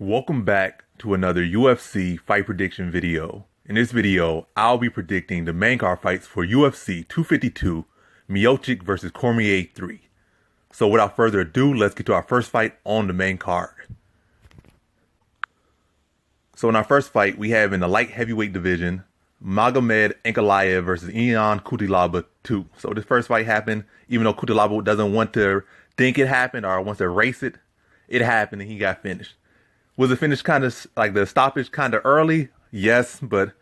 Welcome back to another UFC fight prediction video. In this video, I'll be predicting the main card fights for UFC 252, Miocic versus Cormier 3. So without further ado, let's get to our first fight on the main card. So in our first fight, we have in the light heavyweight division, Magomed Ankalaev versus Cutelaba 2. So this first fight happened, even though Cutelaba doesn't want to think it happened or wants to erase it, it happened and he got finished. Was the finish kind of like the stoppage kind of early? Yes, but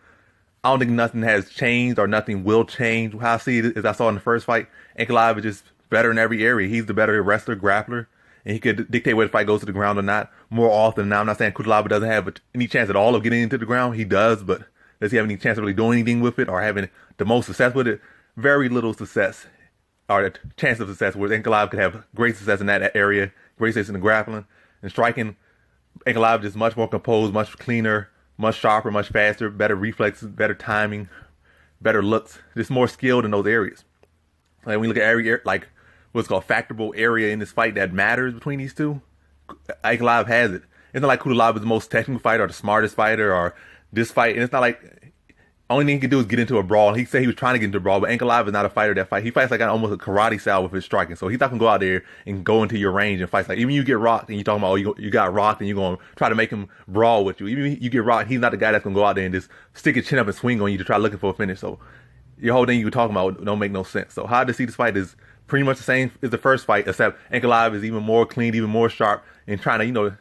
I don't think nothing has changed or nothing will change. How I see it is I saw in the first fight, Ankalaev is just better in every area. He's the better wrestler, grappler, and he could dictate whether the fight goes to the ground or not more often. Now, I'm not saying Cutelaba doesn't have any chance at all of getting into the ground. He does, but does he have any chance of really doing anything with it or having the most success with it? Very little success, or a chance of success, where Ankalaev could have great success in that area, great success in the grappling and striking. Ankalaev is much more composed, much cleaner, much sharper, much faster, better reflexes, better timing, better looks, just more skilled in those areas. Like when we look at every like what's called factorable area in this fight that matters between these two, Ankalaev has it. It's not like Cutelaba is the most technical fighter or the smartest fighter or this fight, and it's not like only thing he can do is get into a brawl. He said he was trying to get into a brawl, but Ankalaev is not a fighter that fight. He fights like almost a karate style with his striking. So he's not gonna go out there and go into your range and fight. Like even you get rocked and you're talking about, oh, you got rocked and you're gonna try to make him brawl with you. Even you get rocked, he's not the guy that's gonna go out there and just stick his chin up and swing on you to try looking for a finish. So your whole thing you were talking about don't make no sense. So how to see this fight is pretty much the same as the first fight, except Ankalaev is even more clean, even more sharp, and trying to,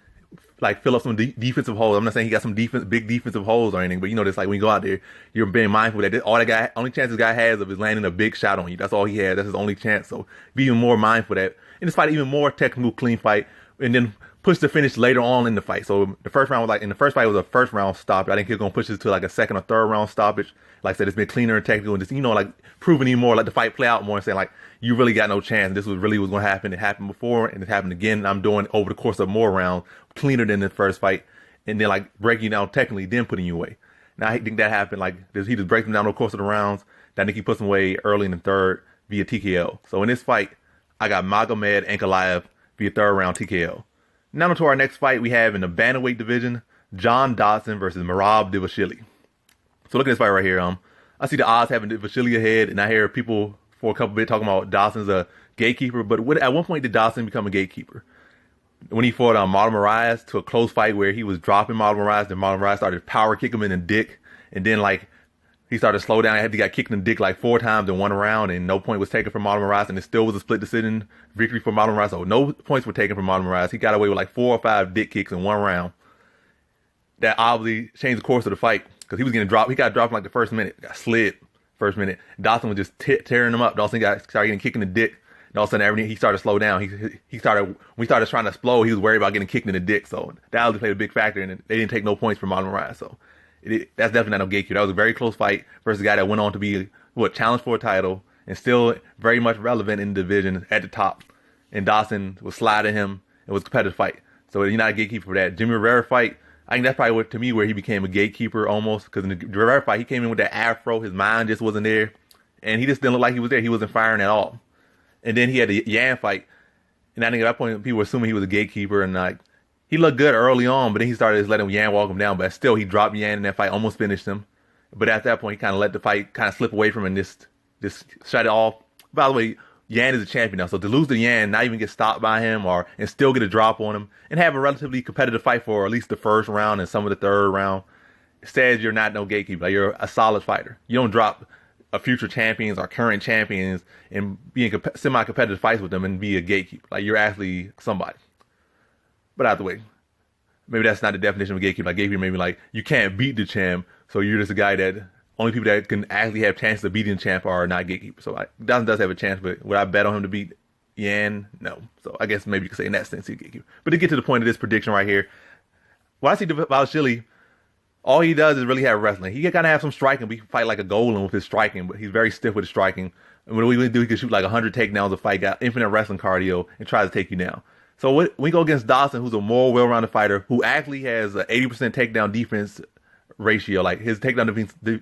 like fill up some defensive holes. I'm not saying he got some big defensive holes or anything, but just like when you go out there, you're being mindful that only chance this guy has of is landing a big shot on you. That's all he has. That's his only chance. So be even more mindful of that. In this fight, even more technical, clean fight, and then push the finish later on in the fight. So the first round was like, in the first fight was a first round stoppage. I think he's gonna push this to like a second or third round stoppage. Like I said, it's been cleaner and technical, and just like proving even more, like the fight play out more, and saying like you really got no chance. This was gonna happen. It happened before, and it happened again. And I'm doing over the course of more rounds, cleaner than the first fight, and then like breaking you down technically, then putting you away. Now I think that happened. Like he just breaks them down over the course of the rounds. Then I think he puts them away early in the third via TKO. So in this fight, I got Magomed Ankalaev via third round TKO. Now to our next fight, we have in the bantamweight division, John Dodson versus Dvalishvili. So look at this fight right here. I see the odds having Dvalishvili ahead, and I hear people for a couple bit talking about Dodson's a gatekeeper. But at one point did Dodson become a gatekeeper? When he fought Marlon Moraes to a close fight where he was dropping Marlon Moraes, then Marlon Moraes started power kicking him in the dick, and then like he started to slow down. He got kicked in the dick like 4 times in one round, and no point was taken from Marlon Moraes, and it still was a split decision victory for Marlon Moraes. So no points were taken from Marlon Moraes. He got away with like 4 or 5 dick kicks in one round. That obviously changed the course of the fight because he was getting dropped. He got dropped in like the first minute, got slid first minute. Dodson was just tearing him up. Dodson started getting kicked in the dick. And all of a sudden, he started to slow down. When he started trying to explode, he was worried about getting kicked in the dick. So that obviously played a big factor, and they didn't take no points from Marlon Moraes. So that's definitely not no gatekeeper. That was a very close fight versus a guy that went on to be challenged for a title and still very much relevant in the division at the top. And Dodson was sliding him. It was a competitive fight. So you're not a gatekeeper for that. Jimmy Rivera fight, I think that's probably to me where he became a gatekeeper almost, because in the Rivera fight, he came in with that afro. His mind just wasn't there, and he just didn't look like he was there. He wasn't firing at all. And then he had the Yan fight, and I think at that point people were assuming he was a gatekeeper, and like he looked good early on, but then he started just letting Yan walk him down. But still, he dropped Yan in that fight, almost finished him. But at that point, he kind of let the fight kind of slip away from him and just shut it off. By the way, Yan is a champion now, so to lose to Yan, not even get stopped by him and still get a drop on him and have a relatively competitive fight for at least the first round and some of the third round, says you're not no gatekeeper. Like you're a solid fighter. You don't drop a future champions or current champions and be in semi-competitive fights with them and be a gatekeeper. Like you're actually somebody. But out the way, maybe that's not the definition of a gatekeeper. Like gatekeeper maybe like you can't beat the champ, so you're just a guy that only people that can actually have chances of beating the champ are not gatekeepers. So Dodson does have a chance, but would I bet on him to beat Yan? No. So I guess maybe you could say in that sense he's a gatekeeper. But to get to the point of this prediction right here, when I see Dvalishvili, all he does is really have wrestling. He can kind of have some striking, but he can fight like a golem with his striking, but he's very stiff with his striking. And what we do, he can shoot like 100 takedowns a fight, got infinite wrestling cardio, and tries to take you down. So when we go against Dodson, who's a more well-rounded fighter, who actually has an 80% takedown defense ratio, like his takedown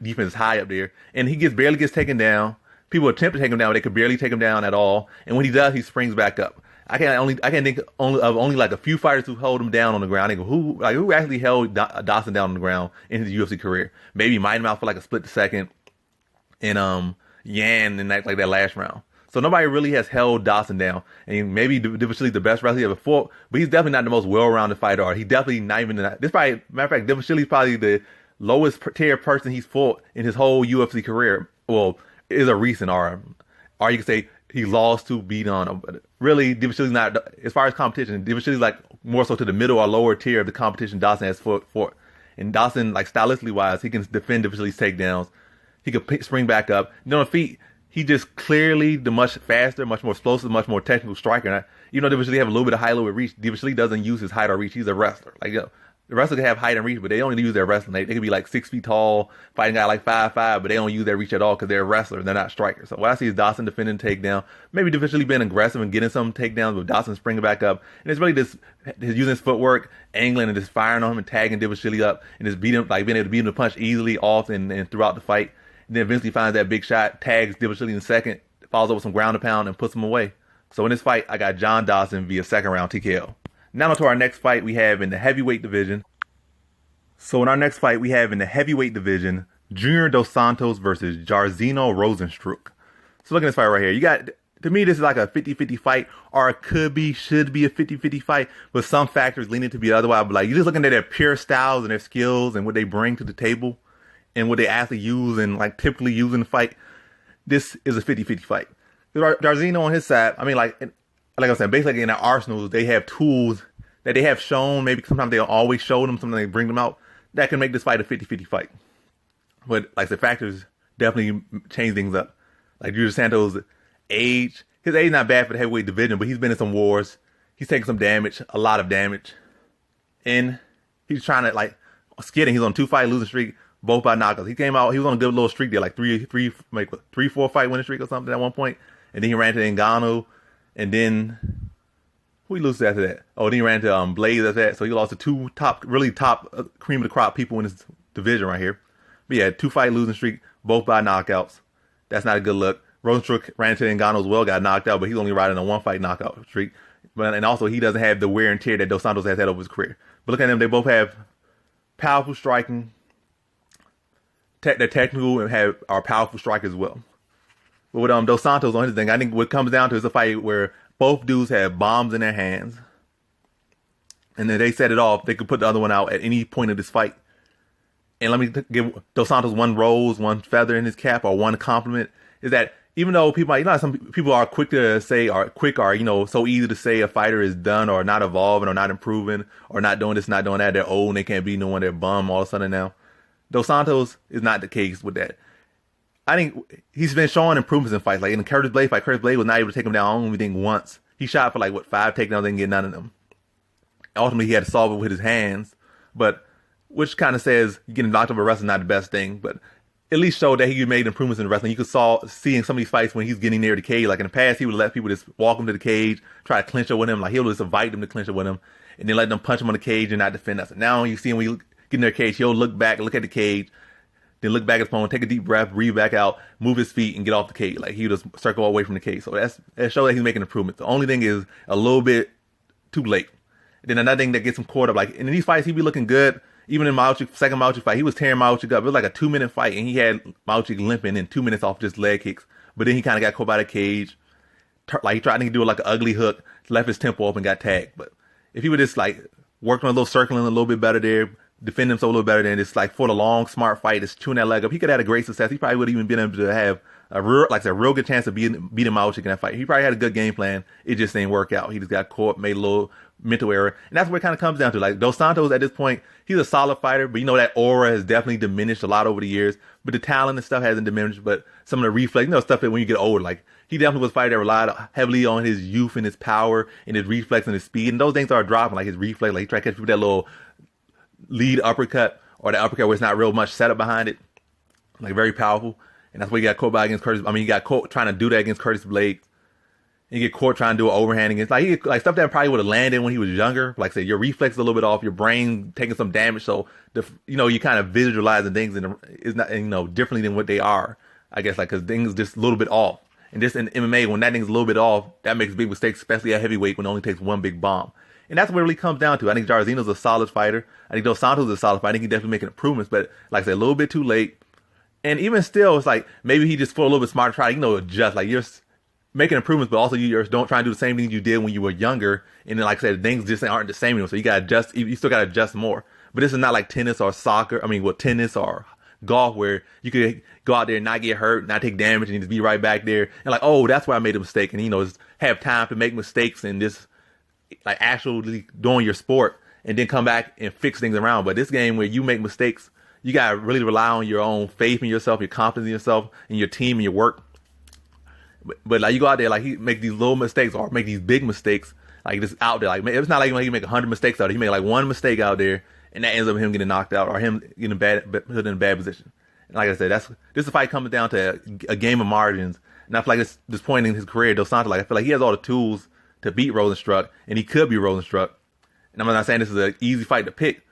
defense is high up there, and he barely gets taken down. People attempt to take him down, but they could barely take him down at all. And when he does, he springs back up. I can't think only like a few fighters who hold him down on the ground. I think who actually held Dodson down on the ground in his UFC career. Maybe Mighty Mouse for like a split second, and Yan in that last round. So nobody really has held Dodson down. And maybe Dvalishvili the best wrestler he ever fought, but he's definitely not the most well-rounded fighter. Or he definitely not even this probably matter of fact, Dvalishvili is probably the lowest tier person he's fought in his whole UFC career. Well, is a recent or you can say he lost to, beat on. But really, Dvalishvili's not, as far as competition, Dvalishvili's like more so to the middle or lower tier of the competition Dodson has fought. And Dodson, like stylistically wise, he can defend Dvalishvili's takedowns. He could spring back up. On the feet, he just clearly the much faster, much more explosive, much more technical striker. Even though Dvalishvili have a little bit of height, a little bit of reach, Dvalishvili doesn't use his height or reach. He's a wrestler. Like, the wrestlers can have height and reach, but they only use their wrestling. They can be like 6 feet tall, fighting a guy like 5'5", but they don't use their reach at all because they're wrestlers. They're not strikers. So what I see is Dodson defending takedown. Maybe Dvalishvili being aggressive and getting some takedowns, but Dodson springing back up. And it's really just using his footwork, angling, and just firing on him and tagging Dvalishvili up and just being able to beat him to punch easily off and throughout the fight. And then eventually finds that big shot, tags Dvalishvili in the second, follows up with some ground and pound and puts him away. So in this fight, I got John Dodson via second round TKO. Now on to our next fight we have in the heavyweight division. So in our next fight, we have in the heavyweight division, Junior Dos Santos versus Jairzinho Rozenstruik. So look at this fight right here. You got, to me, this is like a 50-50 fight, or it should be a 50-50 fight, with some factors leaning to be otherwise. But like, you're just looking at their pure styles and their skills and what they bring to the table and what they actually use and like typically use in the fight. This is a 50-50 fight. Jairzinho on his side, I mean, like I'm saying, basically in their arsenals, they have tools that they have shown. Maybe sometimes they'll always show them, sometimes they bring them out, that can make this fight a 50-50 fight. But like the factors definitely change things up. Like Junior Santos' age, his age is not bad for the heavyweight division, but he's been in some wars. He's taken some damage, a lot of damage. And he's trying to like skidding. He's on 2-fight losing streak, both by knockouts. He was on a good little streak there, like 3-4 fight winning streak or something at one point. And then he ran to Ngannou, and then who he loses after that? Oh, then he ran to Blaze after that. So he lost to two really top cream of the crop people in his division right here. But yeah, 2-fight losing streak, both by knockouts. That's not a good look. Rozenstruik ran to Ngannou as well, got knocked out, but he's only riding a 1-fight knockout streak. And also he doesn't have the wear and tear that Dos Santos has had over his career. But look at them, they both have powerful striking. They're technical and are powerful strikers as well. But with Dos Santos on his thing, I think what comes down to is a fight where both dudes have bombs in their hands. And then they set it off. They could put the other one out at any point of this fight. And let me give Dos Santos one rose, one feather in his cap, or one compliment. Is that even though people, some people are quick to say, or so easy to say a fighter is done or not evolving or not improving or not doing this, not doing that. They're old and they can't be no one. They're bum all of a sudden now. Dos Santos is not the case with that. I think he's been showing improvements in fights. Like in the Curtis Blade fight, Curtis Blade was not able to take him down, I only think once. He shot for 5 takedowns, didn't get none of them. Ultimately, he had to solve it with his hands, but which kind of says getting knocked over wrestling is not the best thing, but at least showed that he made improvements in wrestling. You could see in some of these fights when he's getting near the cage, like in the past, he would let people just walk him to the cage, try to clinch it with him. Like he'll just invite them to clinch it with him, and then let them punch him on the cage and not defend us. And now you see him when you get in their cage, he'll look back, look at the cage, then look back at his opponent, take a deep breath, breathe back out, move his feet, and get off the cage. Like he would just circle away from the cage. So that shows that he's making improvements. The only thing is a little bit too late. And then another thing that gets him caught up, like in these fights, he be looking good. Even in second Miocic fight, he was tearing Miocic up. It was like a 2-minute fight, and he had Miocic limping in 2 minutes off just leg kicks. But then he kind of got caught by the cage. Like he tried to do like an ugly hook, left his tempo up and got tagged. But if he would just work on a little circling a little bit better there, defend himself a little better than just for the long, smart fight, just chewing that leg up, he could have had a great success. He probably would have even been able to have a real good chance of beating Miocic in that fight. He probably had a good game plan. It just didn't work out. He just got caught, made a little mental error. And that's what it kind of comes down to. Like Dos Santos at this point, he's a solid fighter, but that aura has definitely diminished a lot over the years. But the talent and stuff hasn't diminished, but some of the reflex, stuff that when you get older, like he definitely was a fighter that relied heavily on his youth and his power and his reflex and his speed. And those things are dropping, like his reflex, like he tried to catch people with that little lead uppercut or the uppercut where it's not real much setup behind it. Like very powerful. And that's what he got caught by against Curtis. I mean, he got caught trying to do that against Curtis Blade. He get caught trying to do an overhand against, stuff that probably would have landed when he was younger. Like I said, your reflex is a little bit off, your brain taking some damage. So, you kind of visualizing things and it's not, differently than what they are, I guess, because things just a little bit off. And just in MMA, when that thing's a little bit off, that makes big mistakes, especially at heavyweight when it only takes one big bomb. And that's what it really comes down to. I think Jairzinho's a solid fighter. I think Dos Santos is a solid fighter. I think he's definitely making improvements, but like I said, a little bit too late. And even still, it's like maybe he just feel a little bit smarter, try to, adjust. Like you're making improvements, but also you don't try and do the same thing you did when you were younger. And then, like I said, things just aren't the same anymore. So you got to adjust. You still got to adjust more. But this is not like tennis or soccer. Tennis or golf where you could go out there and not get hurt, not take damage, and just be right back there. And like, oh, that's where I made a mistake. And, just have time to make mistakes and just like actually doing your sport and then come back and fix things around. But this game where you make mistakes, you got to really rely on your own faith in yourself, your confidence in yourself, and your team and your work. But like you go out there, like he make these little mistakes or make these big mistakes, like just out there. Like it's not like he make 100 mistakes out there. He make like one mistake out there, and that ends up him getting knocked out or him getting put in a bad position. And like I said, this fight comes down to a game of margins. And I feel like this point in his career, Dos Santos, like I feel like he has all the tools to beat Rozenstruik, and he could be Rozenstruik. And I'm not saying this is an easy fight to pick,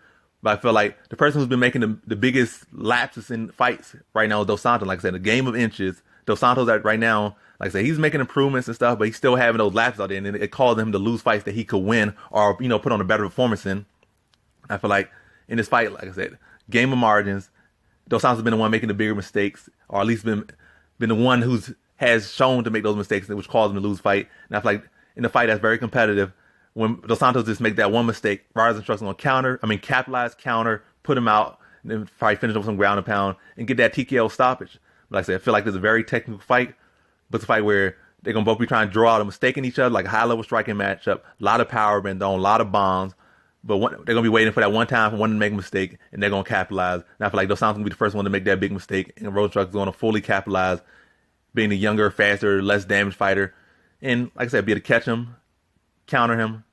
but I feel like the person who's been making the biggest lapses in fights right now is Dos Santos. Like I said, a game of inches. Dos Santos right now, like I said, he's making improvements and stuff, but he's still having those lapses out there, and it caused him to lose fights that he could win or put on a better performance in. I feel like in this fight, like I said, game of margins. Dos Santos has been the one making the bigger mistakes, or at least been the one has shown to make those mistakes, which caused him to lose fight. And I feel like in the fight that's very competitive, when Dos Santos just make that one mistake, Rozenstruik's going to capitalize, counter, put him out, and then probably finish him with some ground and pound and get that TKO stoppage. But like I said, I feel like it's a very technical fight, but it's a fight where they're going to both be trying to draw out a mistake in each other, like a high-level striking matchup, a lot of power been thrown, a lot of bombs, but they're going to be waiting for that one time for one to make a mistake, and they're going to capitalize. And I feel like Dos Santos going to be the first one to make that big mistake, and Rozenstruik is going to fully capitalize, being the younger, faster, less damaged fighter, and like I said, be able to catch him, counter him,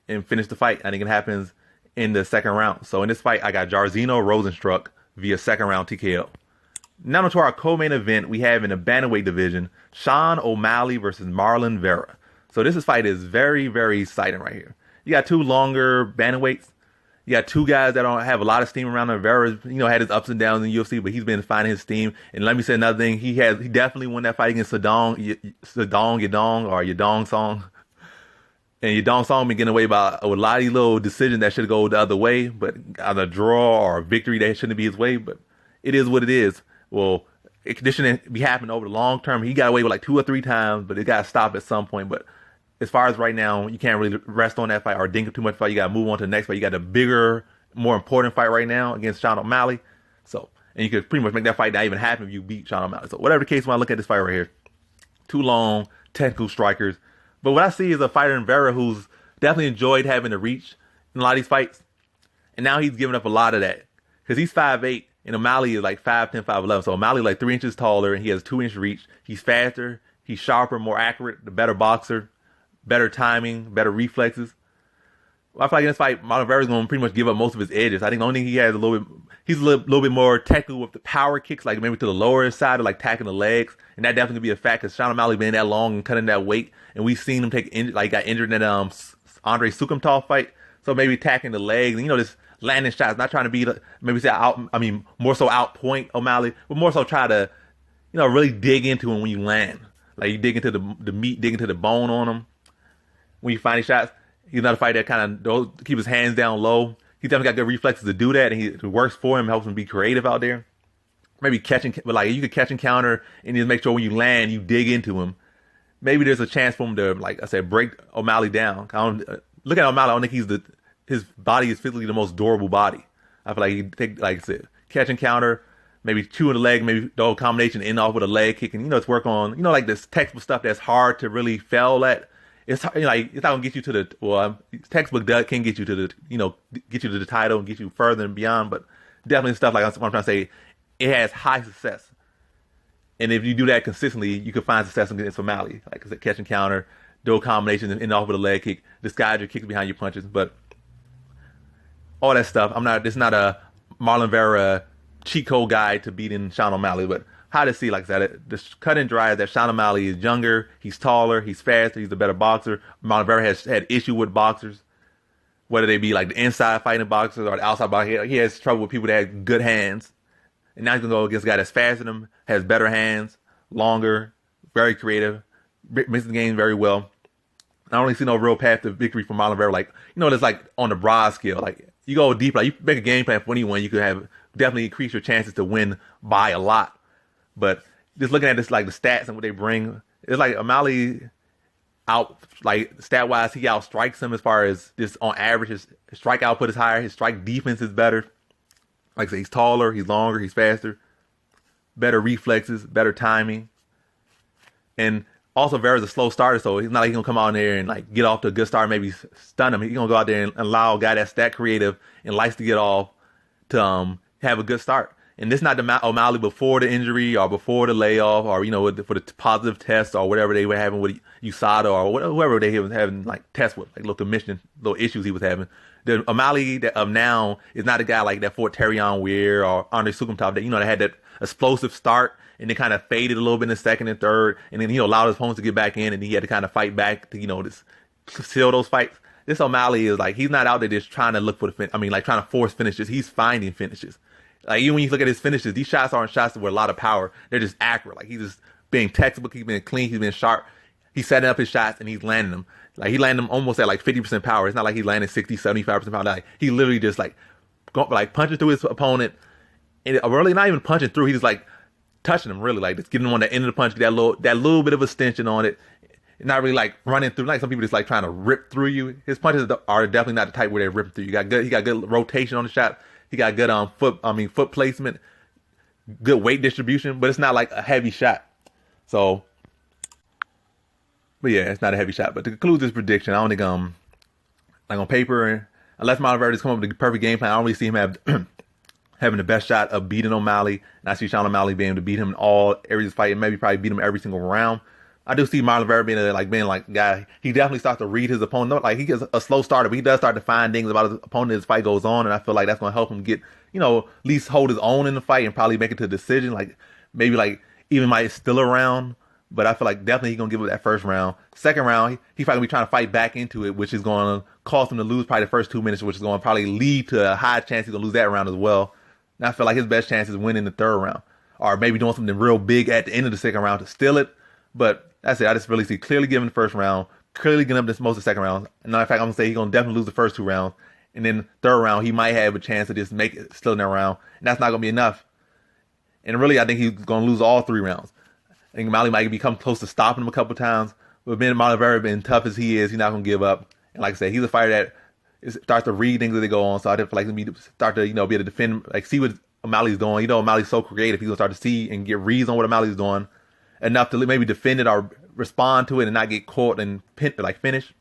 and finish the fight. I think it happens in the second round. So in this fight, I got Jairzinho Rozenstruik via second round TKO. Now to our co-main event, we have in the bantamweight division, Sean O'Malley versus Marlon Vera. So this fight is very, very exciting right here. You got two longer bantamweights. You got two guys that don't have a lot of steam around them. Vera, had his ups and downs in UFC, but he's been finding his steam. And let me say another thing. He definitely won that fight against Yadong Song. And Yadong Song been getting away with a lot of these little decisions that should go the other way, but either a draw or a victory that shouldn't be his way. But it is what it is. Well, this shouldn't be happening over the long term. He got away with like 2 or 3 times, but it got to stop at some point. But as far as right now, you can't really rest on that fight or dink too much fight. You got to move on to the next fight. You got a bigger, more important fight right now against Sean O'Malley. So, and you could pretty much make that fight not even happen if you beat Sean O'Malley. So whatever the case, when I look at this fight right here, 2 long, technical strikers. But what I see is a fighter in Vera who's definitely enjoyed having the reach in a lot of these fights. And now he's giving up a lot of that. Because he's 5'8", and O'Malley is like 5'10", 5'11". So O'Malley like 3 inches taller, and he has 2-inch reach. He's faster, he's sharper, more accurate, the better boxer, better timing, better reflexes. Well, I feel like in this fight, Marlon Vera is going to pretty much give up most of his edges. I think the only thing he has he's a little bit more technical with the power kicks, like maybe to the lower side, or like tacking the legs. And that definitely be a fact because Sean O'Malley being that long and cutting that weight. And we've seen him got injured in that Andre Sukumtov fight. So maybe attacking the legs and, just landing shots, not trying to be, more so outpoint O'Malley, but more so try to, really dig into him when you land. Like you dig into the meat, dig into the bone on him. When you find these shots, he's not a fighter that kind of keep his hands down low. He's definitely got good reflexes to do that, and it works for him, helps him be creative out there. Maybe you could catch and counter, and just make sure when you land, you dig into him. Maybe there's a chance for him to, like I said, break O'Malley down. Look at O'Malley, I don't think his body is physically the most durable body. I feel like he take, like I said, catch and counter, maybe chew in the leg, maybe the whole combination end off with a leg kick, and it's work on, like this textbook stuff that's hard to really fail at. It's it's not gonna get you to the textbook can get you to the get you to the title and get you further and beyond, but definitely stuff like what I'm trying to say, it has high success, and if you do that consistently, you can find success against O'Malley. Like I said, catch and counter, do a combination and end off with a leg kick, disguise your kicks behind your punches, but all that stuff. It's not a Marlon Vera cheat code guide to beating Sean O'Malley, but how to see, like I said, the cut and dry is that Sean O'Malley is younger, he's taller, he's faster, he's a better boxer. Marlon Vera has had issue with boxers, whether they be like the inside fighting boxers or the outside boxers. He has trouble with people that have good hands. And now he's going to go against a guy that's faster than him, has better hands, longer, very creative, mixes the game very well. I don't really see no real path to victory for Marlon Vera. Like, it's like on the broad scale. Like, you go deep, like you make a game plan for anyone, you could have definitely increase your chances to win by a lot. But just looking at this, like the stats and what they bring, it's like O'Malley like stat wise, he outstrikes him as far as just on average. His strike output is higher. His strike defense is better. Like I said, he's taller, he's longer, he's faster, better reflexes, better timing. And also, Vera's a slow starter, so he's not like he's going to come out in there and like get off to a good start, maybe stun him. He's going to go out there and allow a guy that's stat creative and likes to get off to have a good start. And this is not the O'Malley before the injury or before the layoff or, for the positive test or whatever they were having with USADA or whoever they was having like tests with, like little commission, little issues he was having. The O'Malley of now is not a guy like that for Terrion Weir or Andre Sukumtov that, that had that explosive start and then kind of faded a little bit in the second and third and then, allowed his opponents to get back in and he had to kind of fight back to, just seal those fights. This O'Malley is like, he's not out there just trying to look for trying to force finishes. He's finding finishes. Like, even when you look at his finishes, these shots aren't shots with a lot of power. They're just accurate. Like, he's just being textbook. He's been clean. He's been sharp. He's setting up his shots, and he's landing them. Like, he landed them almost at, 50% power. It's not like he's landing 60, 75% power. Like, he literally just, punching through his opponent. And really not even punching through. He's just, touching him, really. Just getting him on the end of the punch, get that little bit of extension on it. Not really, running through. Like, some people just, trying to rip through you. His punches are definitely not the type where they're ripping through you. He got good rotation on the shot. He got good foot placement, good weight distribution, but it's not like a heavy shot. So, but yeah, it's not a heavy shot. But to conclude this prediction, I don't think on paper, unless Marlon Vera just come up with the perfect game plan, I don't really see him having the best shot of beating O'Malley. And I see Sean O'Malley being able to beat him in all areas of the fight and maybe probably beat him every single round. I do see Marlon Vera being a guy. He definitely starts to read his opponent. He gets a slow starter, but he does start to find things about his opponent as the fight goes on, and I feel like that's going to help him get, at least hold his own in the fight and probably make it to a decision. Maybe even might still a round, but I feel like definitely he's going to give it that first round. Second round, he's probably going to be trying to fight back into it, which is going to cost him to lose probably the first 2 minutes, which is going to probably lead to a high chance he's going to lose that round as well. And I feel like his best chance is winning the third round, or maybe doing something real big at the end of the second round to steal it, but that's it. I just really see clearly giving the first round, clearly getting up this most of the second round. And in fact, I'm going to say he's going to definitely lose the first 2 rounds. And then third round, he might have a chance to just make it still in that round. And that's not going to be enough. And really, I think he's going to lose all 3 rounds. I think O'Malley might become close to stopping him a couple times. But being Marlon Vera, being tough as he is, he's not going to give up. And like I said, he's a fighter that starts to read things as they go on. So I feel like he's going to start to, be able to defend, see what O'Malley's doing. O'Malley's so creative. He's going to start to see and get reads on what O'Malley's doing. Enough to maybe defend it or respond to it and not get caught and finish.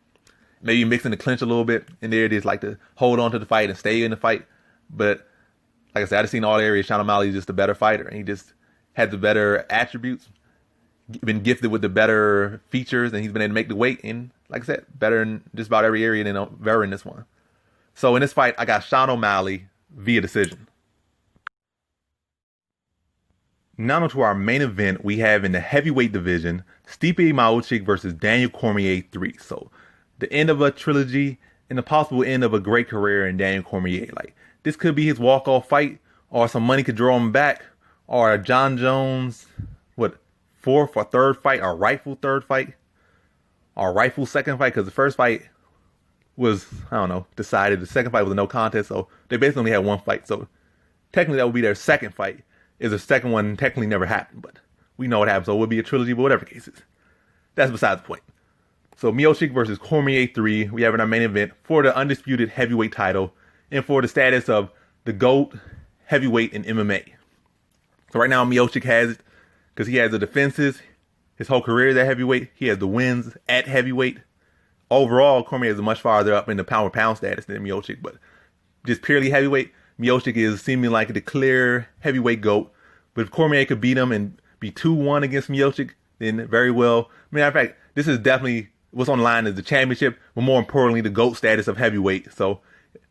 Maybe mixing the clinch a little bit. And there it is, to hold on to the fight and stay in the fight. But like I said, I just seen all areas. Sean O'Malley is just a better fighter. And he just had the better attributes. Been gifted with the better features. And he's been able to make the weight. And like I said, better in just about every area than Vera in this one. So in this fight, I got Sean O'Malley via decision. Now on to our main event, we have in the heavyweight division, Stipe Miocic versus Daniel Cormier 3. So the end of a trilogy and the possible end of a great career in Daniel Cormier. This could be his walk-off fight, or some money could draw him back, or John Jones, fourth or third fight, or rightful third fight, or rightful second fight, because the first fight was, decided. The second fight was a no contest, so they basically only had 1 fight. So technically that would be their second fight. Is the second one technically never happened, but we know what happened, so it would be a trilogy, but whatever cases. That's besides the point. So Miocic versus Cormier 3, we have in our main event for the undisputed heavyweight title and for the status of the GOAT heavyweight in MMA. So right now Miocic has it because he has the defenses. His whole career is at heavyweight. He has the wins at heavyweight. Overall, Cormier is much farther up in the pound-for-pound status than Miocic, but just purely heavyweight, Miocic is seeming like the clear heavyweight GOAT. But if Cormier could beat him and be 2-1 against Miocic, then very well. Matter of fact, this is definitely what's on the line is the championship, but more importantly, the GOAT status of heavyweight. So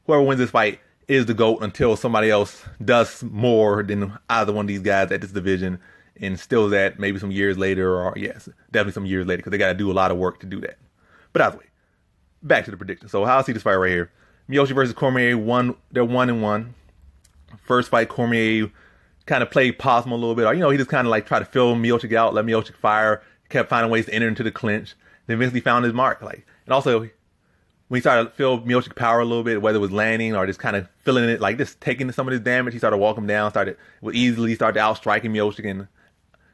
whoever wins this fight is the GOAT until somebody else does more than either one of these guys at this division and steals that maybe some years later, or yes, definitely some years later, because they got to do a lot of work to do that. But either way, back to the prediction. So how I see this fight right here. Miocic versus Cormier, they're 1-1. First fight, Cormier kind of played possum a little bit. Or, he just kind of tried to fill Miocic out, let Miocic fire, kept finding ways to enter into the clinch. Then eventually found his mark. Like, and also when he started to feel Miocic power a little bit, whether it was landing or just kind of feeling it, like just taking some of his damage, he started walking him down. Would easily start to outstriking Miocic, and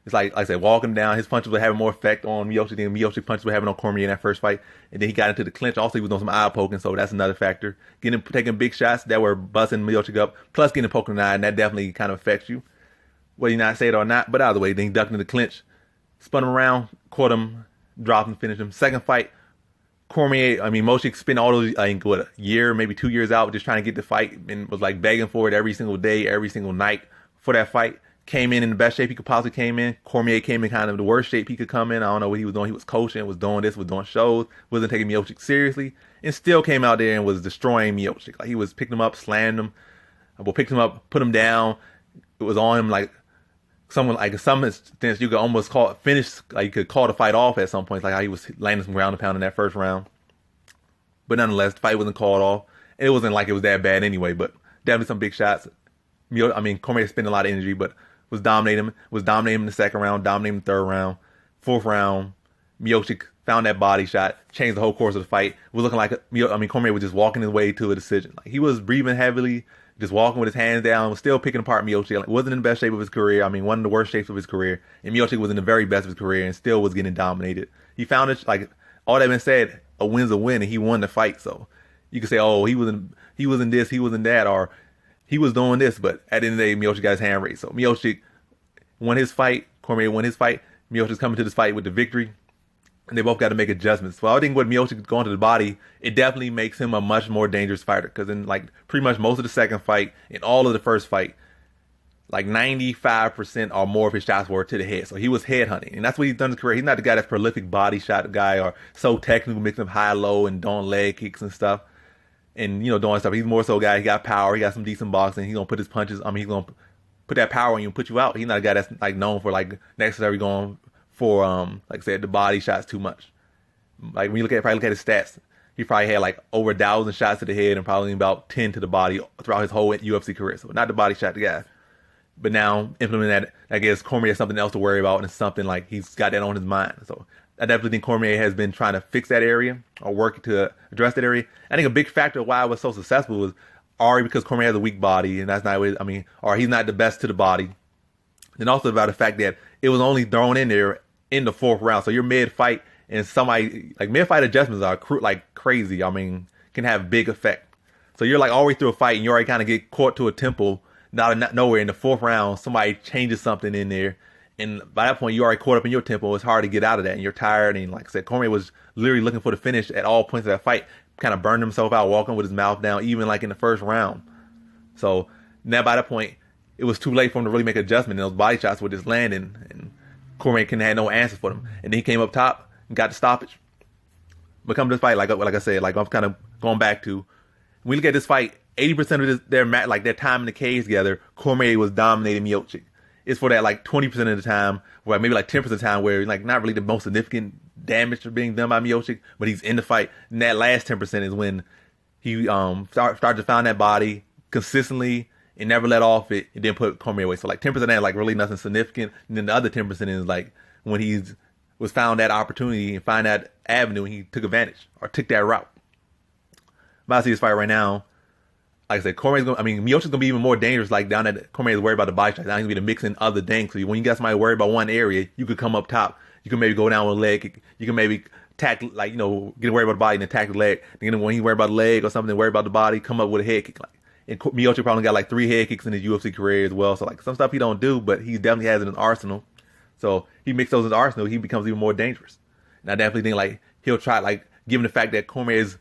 it's like I said, walk him down. His punches were having more effect on Miocic than Miocic punches were having on Cormier in that first fight. And then he got into the clinch. Also, he was doing some eye poking, so that's another factor. Taking big shots that were busting Miocic up, plus getting poked in the eye, and that definitely kind of affects you, whether you not say it or not. But either way, then he ducked into the clinch, spun him around, caught him, dropped him, finished him. Second fight, Miocic spent all those, I think, a year, maybe 2 years out just trying to get the fight, and was like begging for it every single day, every single night for that fight. Came in the best shape he could possibly came in. Cormier came in kind of the worst shape he could come in. I don't know what he was doing. He was coaching, was doing this, was doing shows, wasn't taking Miocic seriously, and still came out there and was destroying Miocic. Like, he was picking him up, slammed him, picked him up, put him down. It was on him like someone, like some instance you could almost call it finish, like you could call the fight off at some points, like how he was landing some ground and pound in that first round. But nonetheless, the fight wasn't called off. It wasn't like it was that bad anyway, but definitely some big shots. Cormier spent a lot of energy, but was dominating him in the second round, dominating the third round. Fourth round, Miocic found that body shot, changed the whole course of the fight. It was looking like Cormier was just walking his way to a decision. Like, he was breathing heavily, just walking with his hands down, was still picking apart Miocic. Like, wasn't in the best shape of his career. One of the worst shapes of his career. And Miocic was in the very best of his career and still was getting dominated. He found it, like, all that been said, a win's a win, and he won the fight. So you could say, oh, he wasn't this, he wasn't that, or he was doing this, but at the end of the day, Miocic got his hand raised. So Miocic won his fight. Cormier won his fight. Miocic's coming to this fight with the victory, and they both got to make adjustments. So I think with Miocic going to the body, it definitely makes him a much more dangerous fighter, because in like pretty much most of the second fight and all of the first fight, like 95% or more of his shots were to the head. So he was head hunting, and that's what he's done in his career. He's not the guy that's prolific body shot guy or so technical, mixing up high, low, and doing leg kicks and stuff. And, doing stuff. He's more so a guy, he got power, he got some decent boxing, he's going to put his punches, he's going to put that power on you and put you out. He's not a guy that's like known for like necessarily going for, like I said, the body shots too much. Like when you look at his stats, he probably had like over 1,000 shots to the head and probably about 10 to the body throughout his whole UFC career. So not the body shot guy. But now implementing that, I guess Cormier has something else to worry about, and it's something like he's got that on his mind. So I definitely think Cormier has been trying to fix that area or work to address that area. I think a big factor of why I was so successful was already because Cormier has a weak body, and that's not what, or he's not the best to the body. And also about the fact that it was only thrown in there in the fourth round. So you're mid-fight, and somebody, like mid-fight adjustments are like crazy. Can have big effect. So you're like all the way through a fight, and you already kind of get caught to a tempo. Not nowhere in the fourth round, somebody changes something in there, and by that point you already caught up in your tempo. It's hard to get out of that, and you're tired. And like I said, Cormier was literally looking for the finish at all points of that fight. Kind of burned himself out, walking with his mouth down, even like in the first round. So now by that point, it was too late for him to really make an adjustment. And those body shots were just landing, and Cormier had no answers for them. And then he came up top and got the stoppage. But come to this fight, like I said, like I'm kind of going back to, when we look at this fight, 80% of their time in the cage together, Cormier was dominating Miocic. It's for that like 20% of the time, or maybe like 10% of the time, where like not really the most significant damage being done by Miocic, but he's in the fight. And that last 10% is when he started to find that body consistently and never let off it, and then put Cormier away. So like 10% of that like really nothing significant, and then the other 10% is like when was found that opportunity and find that avenue, and he took advantage or took that route. But I see this fight right now. Like I said, Miocic's gonna be even more dangerous. Like down at Cormier's worried about the body shots. Now he's gonna be mixing other things. So when you got somebody worried about one area, you could come up top. You can maybe go down with a leg. You can maybe attack, get worried about the body and attack the leg. Then when he's worried about the leg or something, worried about the body, come up with a head kick. And Miocic probably got like 3 head kicks in his UFC career as well. So like some stuff he don't do, but he definitely has it in his arsenal. So he mixes those in his arsenal, he becomes even more dangerous. And I definitely think like he'll try, like given the fact that Cormier's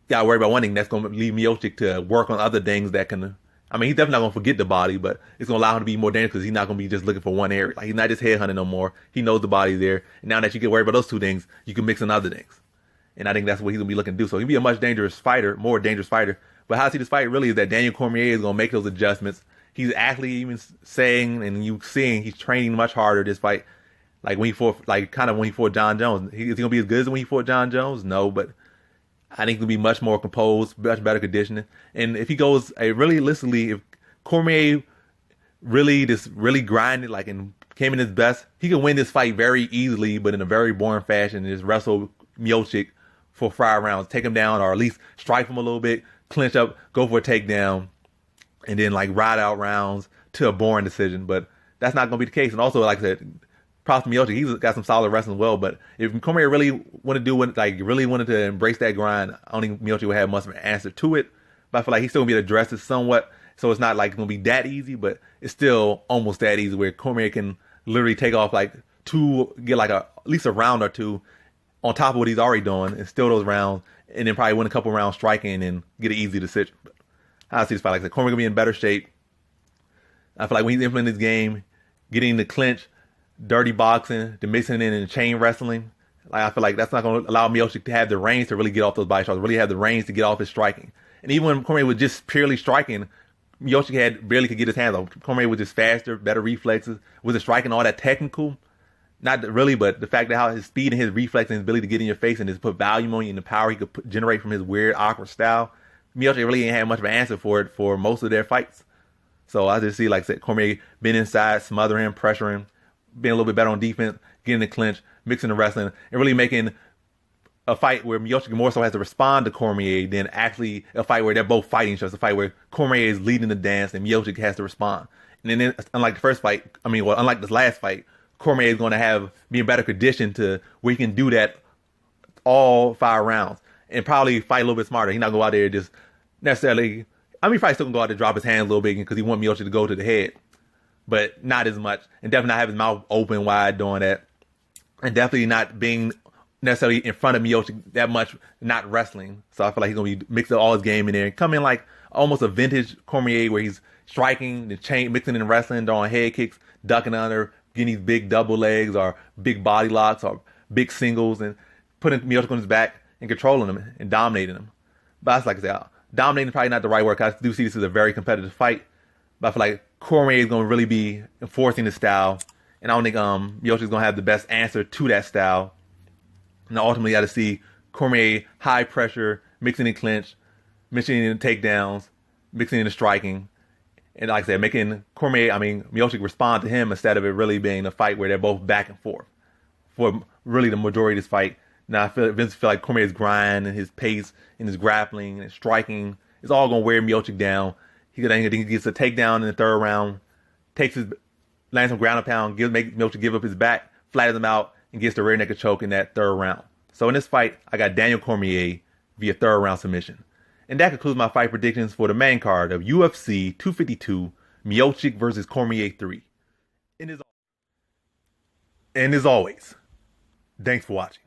got worried about one thing, that's going to leave Miocic to work on other things that can, he's definitely not going to forget the body, but it's going to allow him to be more dangerous because he's not going to be just looking for one area. Like he's not just head hunting no more. He knows the body's there. And now that you get worried about those two things, you can mix in other things. And I think that's what he's going to be looking to do. So he'll be a much more dangerous fighter. But how I see this fight really is that Daniel Cormier is going to make those adjustments. He's actually even saying, and you seeing, he's training much harder this fight. Like when he fought John Jones. Is he going to be as good as when he fought John Jones? No, but I think he'll be much more composed, much better conditioning. And if he goes realistically, if Cormier really grinded, like, and came in his best. He could win this fight very easily, but in a very boring fashion. Just wrestle Miocic for 5 rounds, take him down, or at least strike him a little bit, clinch up, go for a takedown, and then like ride out rounds to a boring decision. But that's not going to be the case. And also, like I said, props to Miocic. He's got some solid wrestling as well. But if Cormier really wanted to do what, like, really wanted to embrace that grind, I don't think Miocic would have much of an answer to it. But I feel like he's still going to be able to address it somewhat. So it's not like going to be that easy, but it's still almost that easy where Cormier can literally take off like get like at least a round or 2 on top of what he's already doing and steal those rounds, and then probably win a couple rounds striking and get an easy decision. But I see this fight, like I said, Cormier gonna be in better shape. I feel like when he's implementing this game, getting the clinch, dirty boxing, the mixing in and chain wrestling, like I feel like that's not gonna allow Miocic to have the range to really get off those body shots, really have the range to get off his striking. And even when Cormier was just purely striking, Miocic barely could get his hands on. Cormier was just faster, better reflexes. Was the striking all that technical? Not really, but the fact that how his speed and his reflex and his ability to get in your face and just put volume on you and the power he could generate from his weird, awkward style, Miocic really ain't had much of an answer for it for most of their fights. So I just see, like I said, Cormier being inside, smothering, pressuring, being a little bit better on defense, getting the clinch, mixing the wrestling, and really making a fight where Miocic more so has to respond to Cormier than actually a fight where they're both fighting each other. It's a fight where Cormier is leading the dance and Miocic has to respond. And then unlike the first fight, unlike this last fight, Cormier is going to be in better condition to where he can do that all 5 rounds and probably fight a little bit smarter. He's not going to go out there just necessarily. He probably still can go out there, drop his hands a little bit because he wants Miocic to go to the head, but not as much, and definitely not have his mouth open wide doing that, and definitely not being necessarily in front of Miocic that much, not wrestling. So I feel like he's going to be mixing all his game in there and come in like almost a vintage Cormier where he's striking, the chain, mixing in wrestling, throwing head kicks, ducking under, getting these big double legs or big body locks or big singles and putting Miocic on his back and controlling him and dominating him. But that's like I said, dominating is probably not the right word. I do see this as a very competitive fight. But I feel like Cormier is going to really be enforcing his style. And I don't think Miocic is going to have the best answer to that style. And ultimately, you got to see Cormier high pressure, mixing in clinch, mixing in takedowns, mixing in the striking. And like I said, making Miocic respond to him instead of it really being a fight where they're both back and forth for really the majority of this fight. Now I feel like Cormier's grind and his pace and his grappling and his striking is all going to wear Miocic down. He gets a takedown in the 3rd round, lands some ground and pound, makes Miocic give up his back, flattens him out, and gets the rear naked choke in that 3rd round. So in this fight, I got Daniel Cormier via 3rd round submission. And that concludes my fight predictions for the main card of UFC 252, Miocic versus Cormier 3. And as always, thanks for watching.